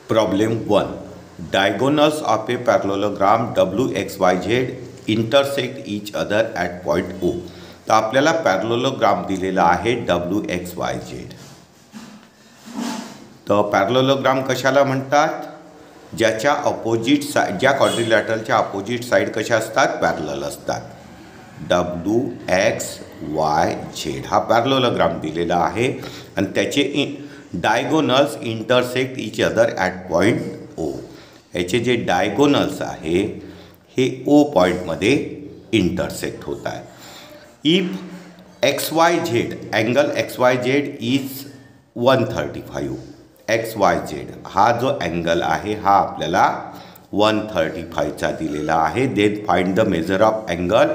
Problem 1. Diagonals of a parallelogram WXYZ intersect each other at point O. तर आपल्याला पॅरलोलोग्राम दिलेला आहे WXYZ. तर पॅरलोलोग्राम कशाला म्हणतात? ज्याच्या अपोजिट साईड, ज्या क्वाड्रिलॅटरलच्या अपोजिट साईड कशा असतात? पॅरलल असतात. WXYZ हा पॅरलोलोग्राम दिलेला आहे आणि त्याचे diagonals intersect each other at point O. याचे जे डायगोनल्स आहे हे O पॉईंटमध्ये इंटरसेक्ट होत आहे. If XYZ angle XYZ is 135. XYZ हा जो अँगल आहे हा आपल्याला 135चा दिलेला आहे. Then find the measure of angle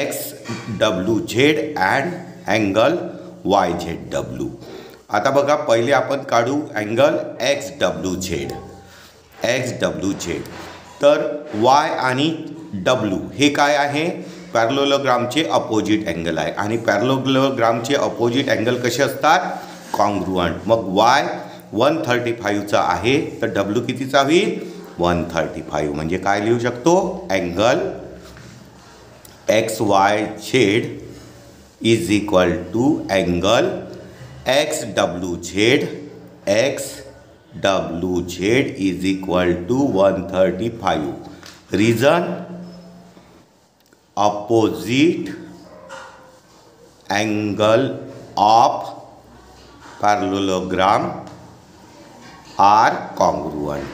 XWZ and angle YZW. आता बघा, पहिले आपण काढू अँगल XWZ. तर Y आणि W हे काय आहे? पॅरलोलोग्रामचे अपोजिट अँगल आहे आणि पॅरलोलोग्रामचे अपोजिट अँगल कसे असतात? कॉन्ग्रुअंट. मग Y 135चा आहे तर W कितीचा होईल? 135. म्हणजे काय लिहू शकतो? Angle XYZ is equal to angle XWZ is equal to 135. Reason opposite angle of parallelogram are congruent.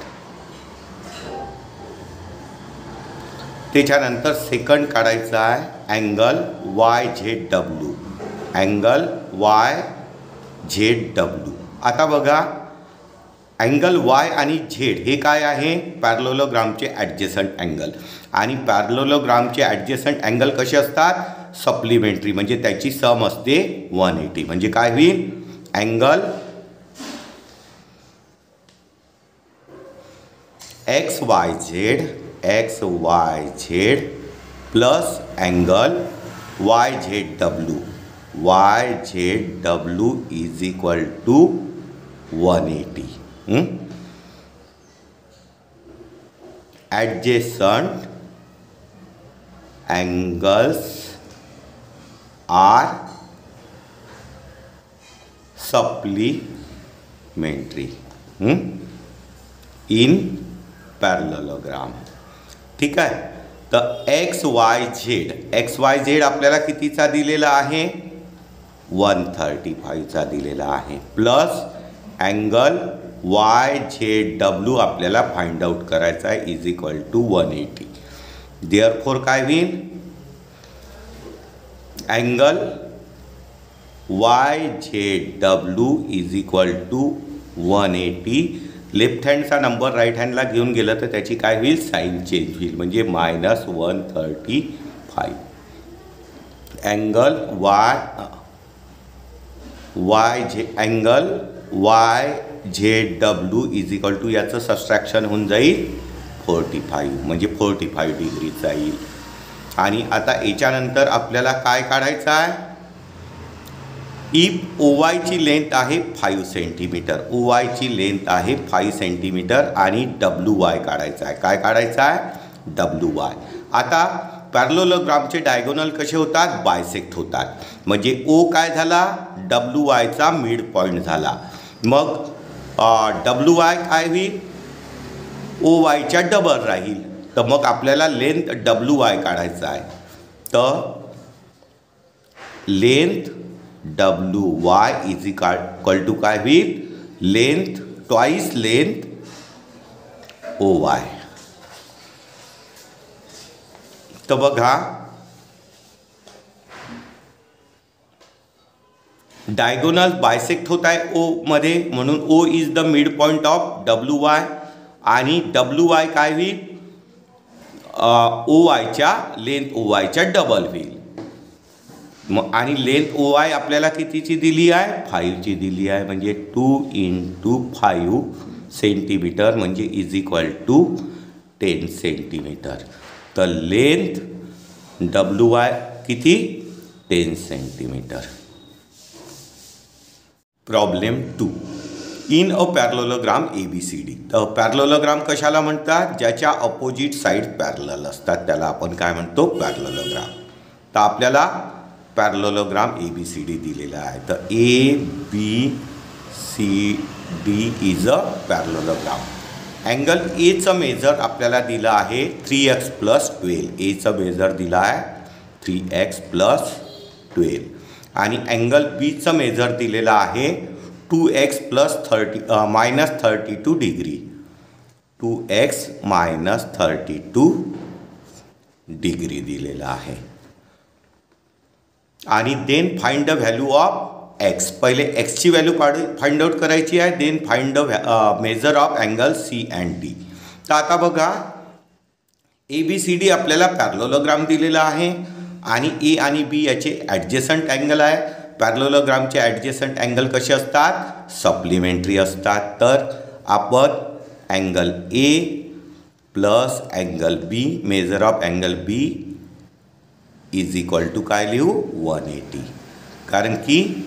त्याच्यानंतर सेकंड काढायचा आहे अँगल YZW. Angle YZW. आता बघा, अँगल Y आणि Z हे काय आहे? पॅरलोलोग्रामचे ॲडजेसंट अँगल. आणि पॅरलोलोग्रामचे ॲडजेसंट अँगल कसे असतात? सप्लिमेंटरी. म्हणजे त्याची सम असते 180. म्हणजे काय होईल? Angle XYZ plus angle YZW is equal to 180. Adjacent angles are supplementary in parallelogram. ठीक आहे. तर XYZ आपल्याला कितीचा दिलेला आहे? 135चा दिलेला आहे. प्लस अँगल YZW आपल्याला फाइंड आउट करायचा आहे इज इक्वल टू 180. देअरफॉर काय होईल? Angle YZW is equal to 180. Left हँडचा नंबर राईट हँडला घेऊन गेलं तर त्याची काय होईल? साईन चेंज होईल. म्हणजे -135. Angle YZW is equal to याचं सबस्ट्रॅक्शन होऊन जाईल 45. म्हणजे 45 डिग्री जाईल. आणि आता याच्यानंतर आपल्याला काय काढायचं आहे? इफ OYची लेंथ आहे 5 सेंटीमीटर. OYची लेंथ आहे 5 सेंटीमीटर आणि WY काढायचं आहे. काय काढायचं आहे? WY. आता पॅरलोलोग्रामचे डायगोनल कसे होतात? बायसेक्ट होतात. म्हणजे O काय झाला? WYचा मिड पॉईंट झाला. मग WY काय होईल? OYच्या डबल राहील. तर मग आपल्याला लेंथ WY काढायचा आहे. तर length WY is equal to काय होईल? Length twice length OY. तर बघा, डायगोनल बायसेक्ट होत आहे O मध्ये, म्हणून O is the mid point of WY. आणि WY काय होईल? OYच्या लेंथ OYच्या डबल होईल. मग आणि लेंथ OY आपल्याला कितीची दिली आहे? 5ची दिली आहे. म्हणजे 2 × 5 सेंटीमीटर म्हणजे इज इक्वल टू 10 सेंटीमीटर. तर लेंथ WY किती? 10 centimeter. Problem 2. In a parallelogram ABCD. तर पॅरलोलोग्राम कशाला म्हणतात? ज्याच्या अपोजिट साईड पॅरलल असतात त्याला आपण काय म्हणतो? पॅरलोलोग्राम. तर आपल्याला पॅरलोलोग्राम ABCD दिलेला आहे. तर ABCD इज अ पॅरलोलोग्राम. अँगल एचं मेजर आपल्याला दिलं आहे 3x + 12. एचं मेजर दिलं आहे 3x + 12 आणि अँगल बीचं मेजर दिलेलं आहे 2x + -32 डिग्री. 2x - 32 डिग्री दिलेला आहे. आणि then find the value of x. पहिले एक्सची व्हॅल्यू फाइंड आउट करायची आहे. Then find the measure of angle C and D. तर आता बघा ABCD आपल्याला पॅरलोलोग्राम दिलेला आहे आणि A आणि B याचे ॲडजसंट अँगल आहे. पॅरलोलोग्रामचे ॲडजसंट अँगल कसे असतात? सप्लिमेंटरी असतात. तर आपण angle A plus angle B, measure of angle B is equal to काय लिहू? 180. कारण की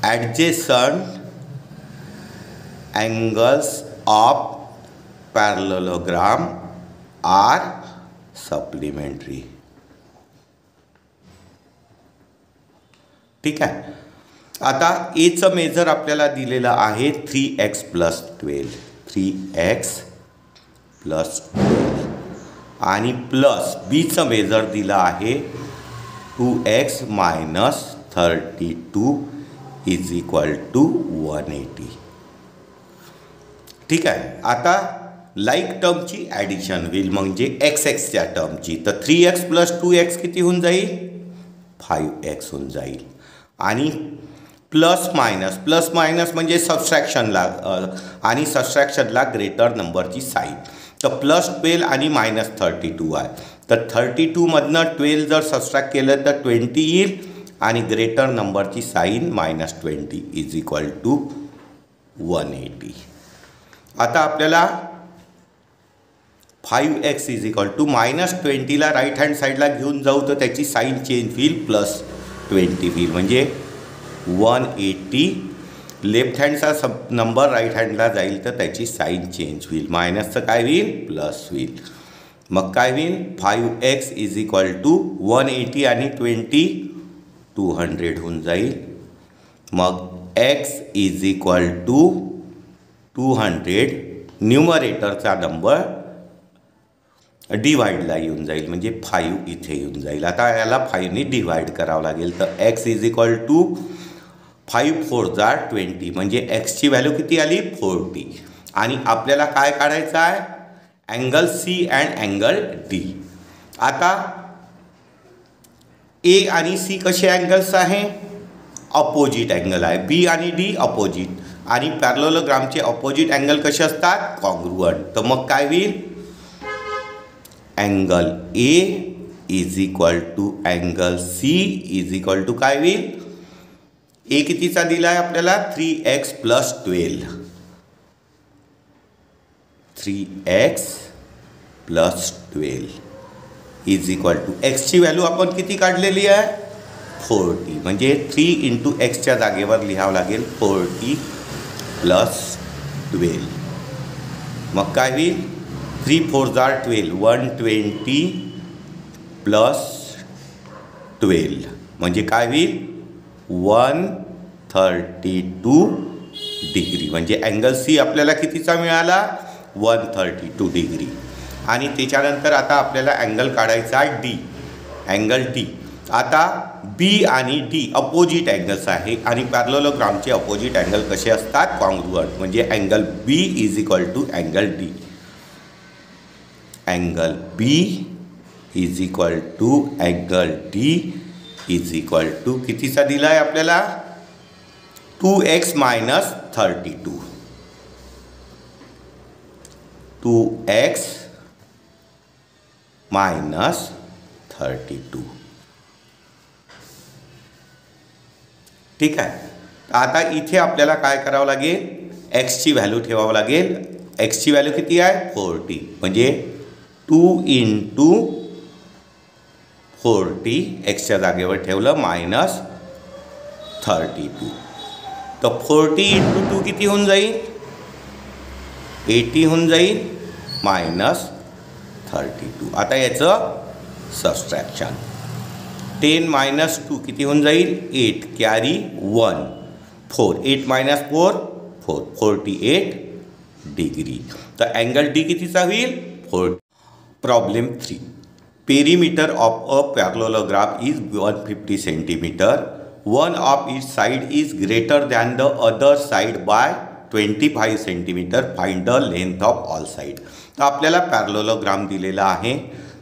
adjacent angles of parallelogram are supplementary. ठीक आहे. आता एचं मेजर आपल्याला दिलेलं आहे 3x + 12. 3x + 12 आणि प्लस बीचं मेजर दिलं आहे 2x - 32 इज इक्वल टू 180. ठीक आहे. आता लाईक टर्मची ॲडिशन होईल म्हणजे x च्या टर्मची. तर 3x + 2x किती होऊन जाईल? 5x होऊन जाईल. आणि प्लस मायनस म्हणजे सबस्ट्रॅक्शनला आणि सबस्ट्रॅक्शनला ग्रेटर नंबरची साईन. तर +12 आणि -32 आहे. तर 32मधनं 12 जर सबस्ट्रॅक्ट केलं तर 20 येईल आणि ग्रेटर नंबरची साईन -20 इज इक्वल टू 180. आता आपल्याला 5x इज इक्वल टू -20ला राईट हँड साईडला घेऊन जाऊ तर त्याची साईन चेंज होईल +20 होईल म्हणजे 180. लेफ्ट हँडचा नंबर राईट हँडला जाईल तर त्याची साईन चेंज होईल. मायनसचं काय होईल? प्लस होईल. मग काय होईल? 5x इज इक्वल टू 180 आणि 20 200 होऊन जाईल. मग x इज इक्वल टू 200 न्यूमरेटरचा नंबर डिवाइडला येऊन जाईल म्हणजे 5 इथे येऊन जाईल. आता याला 5ने डिवाइड करावं लागेल. तर x इज इक्वल टू 5 4 20 म्हणजे एक्सची व्हॅल्यू किती आली? 40. आणि आपल्याला काय काढायचं आहे? Angle C and angle D. आता A आणि C कसे अँगल्स आहे? अपोजिट अँगल आहे. B आणि D अपोजिट. आणि पॅरलोलोग्रामचे अपोजिट अँगल कसे असतात? कॉन्ग्रुअंट. तर मग काय होईल? Angle A is equal to angle C is equal to काय होईल? A कितीचा दिला आहे आपल्याला? 3x + 12. 3x + 12 is equal to एक्सची व्हॅल्यू आपण किती काढलेली आहे? 40. म्हणजे 3 × x जागेवर लिहावं लागेल 40 + 12. मग काय होईल? 3 4 12 120 + 12 म्हणजे काय होईल? 132 डिग्री. म्हणजे अँगल C आपल्याला कितीचा मिळाला? 132 डिग्री. आणि त्याच्यानंतर आता आपल्याला अँगल काढायचा आहे D. Angle D. आता B आणि D अपोजिट अँगल्स आहे आणि पॅरलोलोग्रामचे अपोजिट अँगल कसे असतात? कॉन्ग्रुअंट. म्हणजे angle B is equal to angle D. Angle B is equal to angle D is equal to कितीचा दिला आहे आपल्याला? 2x - 32. 2x - 32. ठीक आहे. आता इथे आपल्याला काय करावं लागेल? एक्सची व्हॅल्यू ठेवावं लागेल. एक्सची व्हॅल्यू किती आहे? 40. म्हणजे 2 × 40 एक्सच्या जागेवर ठेवलं -32. तर 40 × 2 किती होऊन जाईल? 80 होऊन जाईल मायनस 32. आता याचं सबट्रॅक्शन 10 मायनस 2 किती होऊन जाईल? 8 कॅरी 1 4 8 मायनस 4 4 48 डिग्री. तर अँगल डी कितीचा होईल? 4. Problem 3. Perimeter of a parallelogram is 150 centimeter. One of each side is greater than the other side by 25 centimeter. Find the length of all side. तर आपल्याला parallelogram दिलेला आहे.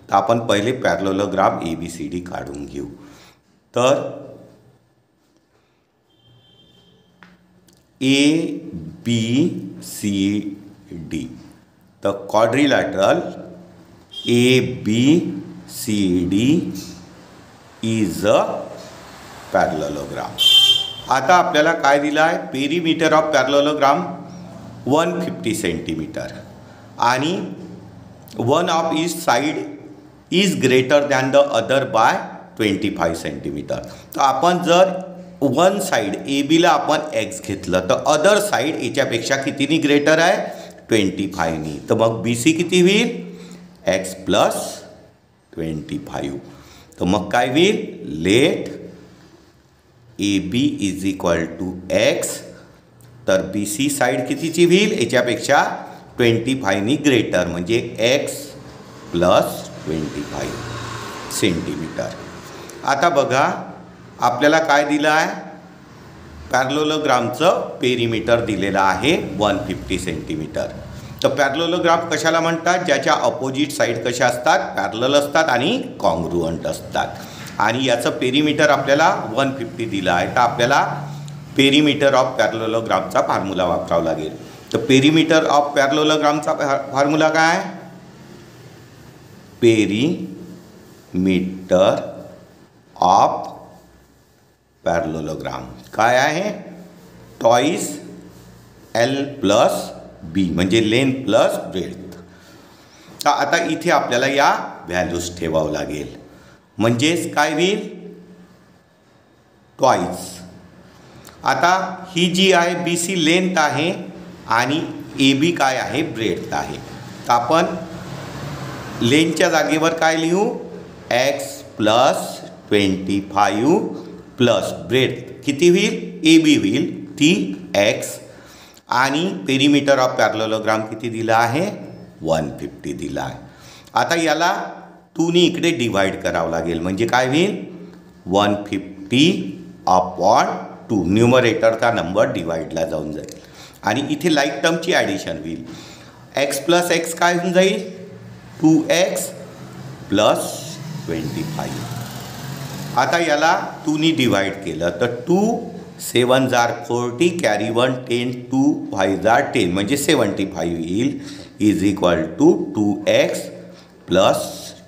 तर आपण पहिले पॅरलोग्राम ABCD काढून घेऊ. तर ABCD. तर quadrilateral ABCD is a parallelogram. आता आपल्याला काय दिलं आहे? पेरीमीटर ऑफ पॅरलोग्राम 150 सेंटीमीटर आणि one of each side is greater than the other by 25 centimetre. तर आपण जर वन साइड ABला आपण x घेतलं तर अदर साइड याच्यापेक्षा कितीनी ग्रेटर आहे? 25नी. तर मग BC किती होईल? x plus 25. तर मग काय होईल? Let AB is equal to x. तर BC साइड कितीची होईल? याच्यापेक्षा 25नी ग्रेटर म्हणजे x प्लस 25 सेंटीमीटर. आता बघा आपल्याला काय दिलं आहे? पॅरलोग्रामचं पेरीमीटर दिलेलं आहे 150 सेंटीमीटर. तर पॅरलोग्राम कशाला म्हणतात? ज्याच्या अपोजिट साईड कशा असतात? पॅरलल असतात आणि कॉन्ग्रुअंट असतात. आणि याचं पेरीमीटर आपल्याला 150 दिलं आहे. तर आपल्याला पेरीमीटर ऑफ पॅरलोग्रामचा फॉर्म्युला वापरावा लागेल. तर पेरीमीटर ऑफ पॅरलोग्रामचा फॉर्म्युला काय आहे? पेरीमीटर ऑफ पॅरलोग्राम काय आहे? टॉइस L प्लस B म्हणजे लेंथ प्लस ब्रेड्थ. तर आता इथे आपल्याला या व्हॅल्यूज ठेवावं लागेल. म्हणजेच काय होईल? टॉइस. आता ही जी आहे BC लेंथ आहे आणि AB काय आहे? ब्रेड्थ आहे. तर आपण लेंथच्या जागेवर काय लिहू? x प्लस 25 प्लस ब्रेड्थ किती होईल? AB होईल ती x. आणि पेरीमीटर ऑफ पॅरलोग्राम किती दिला आहे? 150 दिला आहे. आता याला 2नी इकडे डिवाइड करावं लागेल. म्हणजे काय होईल? 150/2. न्यूमरेटरचा नंबर डिवाइडला जाऊन जाईल आणि इथे लाईक टर्मची ॲडिशन होईल. x प्लस x काय होऊन जाईल? 2x plus 25. आता याला 2नी डिवाइड केलं तर 2 7 जार 40 कॅरी 1 10 2 5 जार 10 म्हणजे 75 येईल. Is equal to 2x plus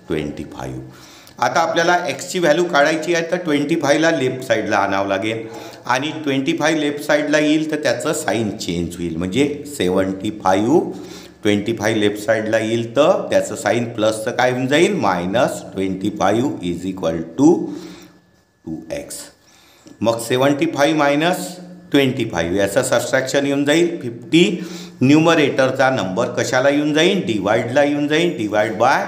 25. आता आपल्याला xची व्हॅल्यू काढायची आहे. तर 25ला लेफ्ट साईडला आणावं लागेल आणि 25 लेफ्ट साईडला येईल तर त्याचं साईन चेंज होईल. म्हणजे 75 25 लेफ्ट साईडला येईल तर त्याचं साईन प्लसचं काय होऊन जाईल? Minus 25 is equal to 2x. मग 75 मायनस 25 याचं सबट्रॅक्शन येऊन जाईल 50. न्यूमरेटरचा नंबर कशाला येऊन जाईल? डिवाइडला येऊन जाईल. Divide by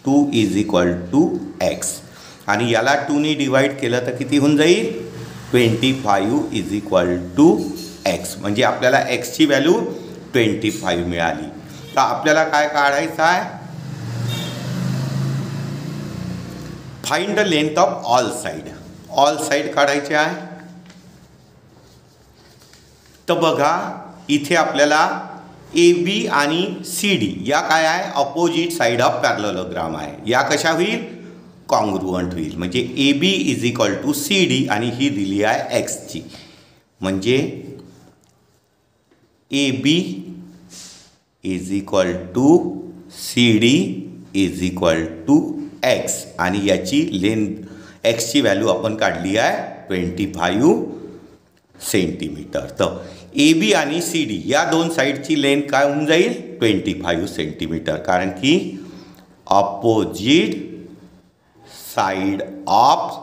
2 is equal to x. आणि याला 2नी डिवाइड केलं तर किती होऊन जाईल? 25 इज इक्वल टू x. म्हणजे आपल्याला xची व्हॅल्यू 25 मिळाली. तर आपल्याला काय काढायचं आहे? Find the length of all side. All side काढायचे आहे. तर बघा इथे आपल्याला AB आणि CD या काय आहे? अपोजिट साइड ऑफ पॅरलोग्राम आहे. या कशा होईल? कॉन्ग्रुअंट होईल. म्हणजे AB is equal to CD आणि ही दिली आहे x ची. म्हणजे AB is equal to CD is equal to x आणि याची लेंथ xची व्हॅल्यू आपण काढली आहे 25 सेंटीमीटर. तर AB आणि CD या दोन साईडची लेंथ काय होऊन जाईल? 25 सेंटीमीटर. कारण की opposite side of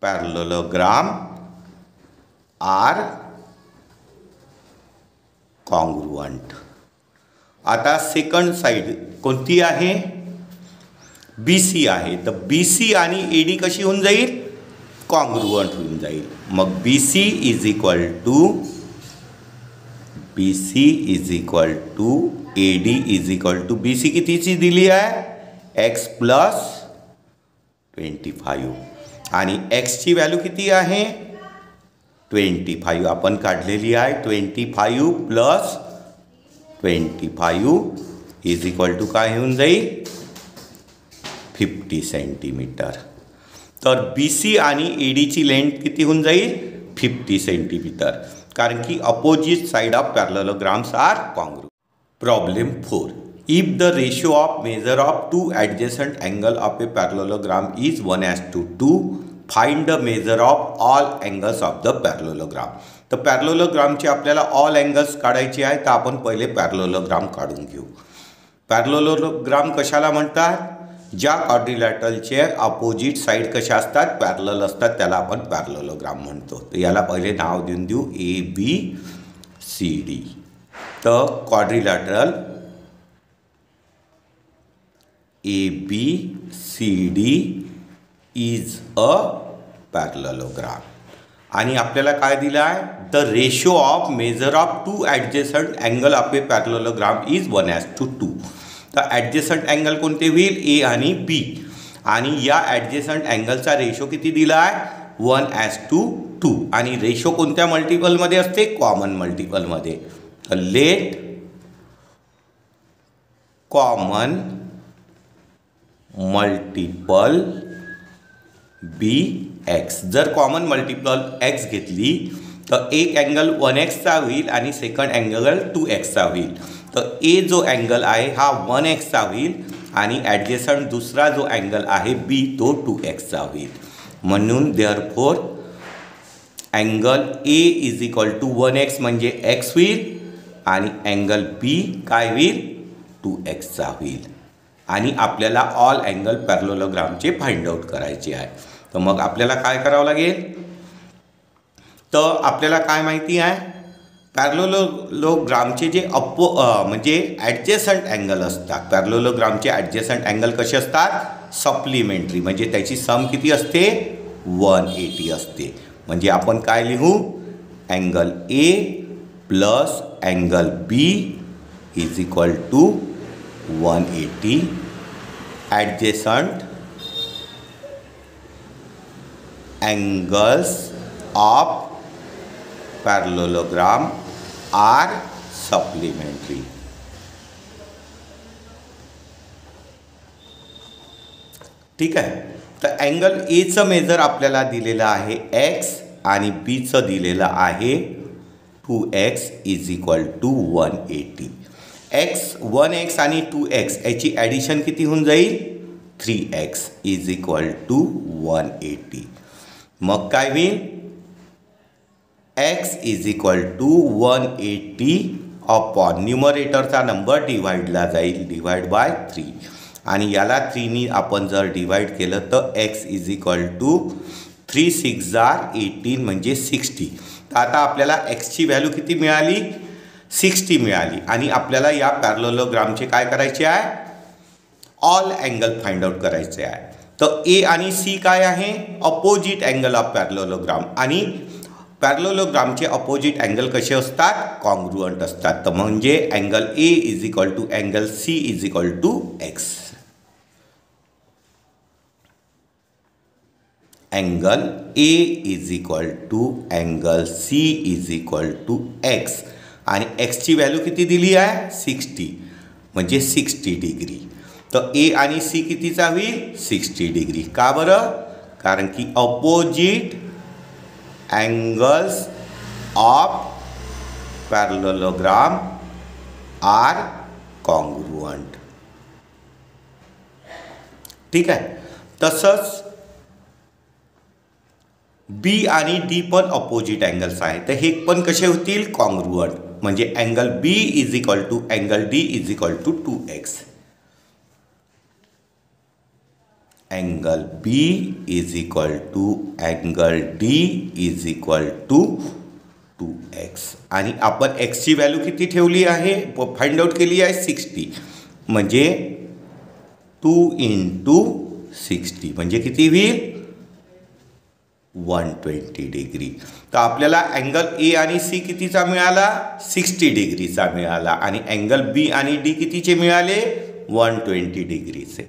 parallelogram are congruent. आता सेकंड साइड कोणती आहे? BC आहे. तर BC आणि AD कशी होऊन जाईल? कॉन्ग्रुअंट होऊन जाईल. मग BC is equal to AD is equal to BC कितीची दिली आहे? x प्लस 25 आणि x ची व्हॅल्यू किती आहे? 25 आपण काढलेली आहे. 25 प्लस 25 इज इक्वल टू काय होऊन जाईल? 50 सेंटीमीटर. तर BC आणि AD ची लेंथ किती होऊन जाईल? 50 सेंटीमीटर, कारण की opposite side of parallelograms are congruent. Problem 4. If the ratio of measure of two adjacent angle of a parallelogram is 1:2, find the measure of all angles of the parallelogram. तर पॅरलेलोग्रामचे आपल्याला all angles काढायचे आहे. तर आपण पहिले parallelogram काढून घेऊ. पॅरलेलोग्राम कशाला म्हणतात? ज्या क्वाड्रिलॅटरलचे अपोजिट साइड कशा असतात? पॅरलल असतात, त्याला आपण पॅरलेलोग्राम म्हणतो. तर याला पहिले नाव देऊन देऊ ABCD. तर quadrilateral ABCD is a parallelogram. आणि आपल्याला काय दिलं आहे? The ratio of measure of two adjacent angle of a parallelogram is 1:2. तर ॲडजसंट अँगल कोणते होईल? A आणि B. आणि या ॲडजसंट अँगलचा रेशो किती दिला आहे? 1:2. आणि रेशो कोणत्या मल्टिपलमध्ये असते? कॉमन मल्टिपलमध्ये. तर लेट कॉमन मल्टिपल बी एक्स. जर कॉमन मल्टिपल x घेतली तर एक अँगल 1x होईल आणि सेकंड अँगल 2x होईल. तर A जो अँगल आहे हा 1x होईल आणि ॲडजसंट दुसरा जो अँगल आहे B तो 2x होईल. म्हणून therefore angle A is equal to 1x म्हणजे x होईल आणि अँगल B काय होईल? 2x होईल. आणि आपल्याला ऑल अँगल पॅरलेलोग्रामचे फाइंड आउट करायचे आहे. तर मग आपल्याला काय करावं लागेल? तर आपल्याला काय माहिती आहे? पॅरलेलोग्रामचे जे म्हणजे ॲडजसंट अँगल असतात, पॅरलेलोग्रामचे ॲडजसंट अँगल कसे असतात? सप्लिमेंटरी. म्हणजे त्याची सम किती असते? 180 असते. म्हणजे आपण काय लिहू? Angle A plus angle B is equal to 180. Adjacent angles of parallelogram are supplementary. ठीक आहे. तर अँगल Aचं मेजर आपल्याला दिलेलं आहे x आणि Bचं दिलेलं आहे 2x is equal to 180. 1x आणि 2x याची ॲडिशन किती होऊन जाईल? 3x is equal to 180. मग काय होईल? x is equal to 180 upon न्यूमरेटरचा नंबर डिवाइडला जाईल, डिवाइड बाय 3. आणि याला 3नी आपण जर डिवाइड केलं तर x इज इक्वल टू 3 6 18 म्हणजे 60. तर आता आपल्याला xची व्हॅल्यू किती मिळाली? 60 मिळाली. आणि आपल्याला या पॅरलेलोग्रामचे काय करायचे आहे? ऑल अँगल फाइंड आउट करायचे आहे. तर A आणि C काय आहे? Opposite angle of parallelogram. आणि पॅरलेलोग्रामचे अपोजिट अँगल कसे असतात? कॉन्ग्रुअंट असतात. तर म्हणजे angle A is equal to angle C is equal to x. Angle A is equal to angle C is equal to x. आणि xची व्हॅल्यू किती दिली आहे? 60 म्हणजे 60 डिग्री. तर A आणि C कितीचा होईल? 60 डिग्री. का बरं? कारण की opposite angles of parallelogram are congruent. ठीक आहे. तसंच B आणि D पण अपोजिट अँगल्स आहेत. तर हे पण कसे होतील? कॉन्ग्रुअंट. म्हणजे angle B is equal to angle D is equal to 2x. angle B is equal to angle D is equal to 2x आणि आपण एक्सची व्हॅल्यू किती ठेवली आहे फाइंड आउट केली आहे 60 म्हणजे 2 × 60 म्हणजे किती होईल 120 डिग्री. तर आपल्याला अँगल ए आणि सी कितीचा मिळाला 60 डिग्रीचा मिळाला आणि अँगल बी आणि डी कितीचे मिळाले 120 डिग्रीचे.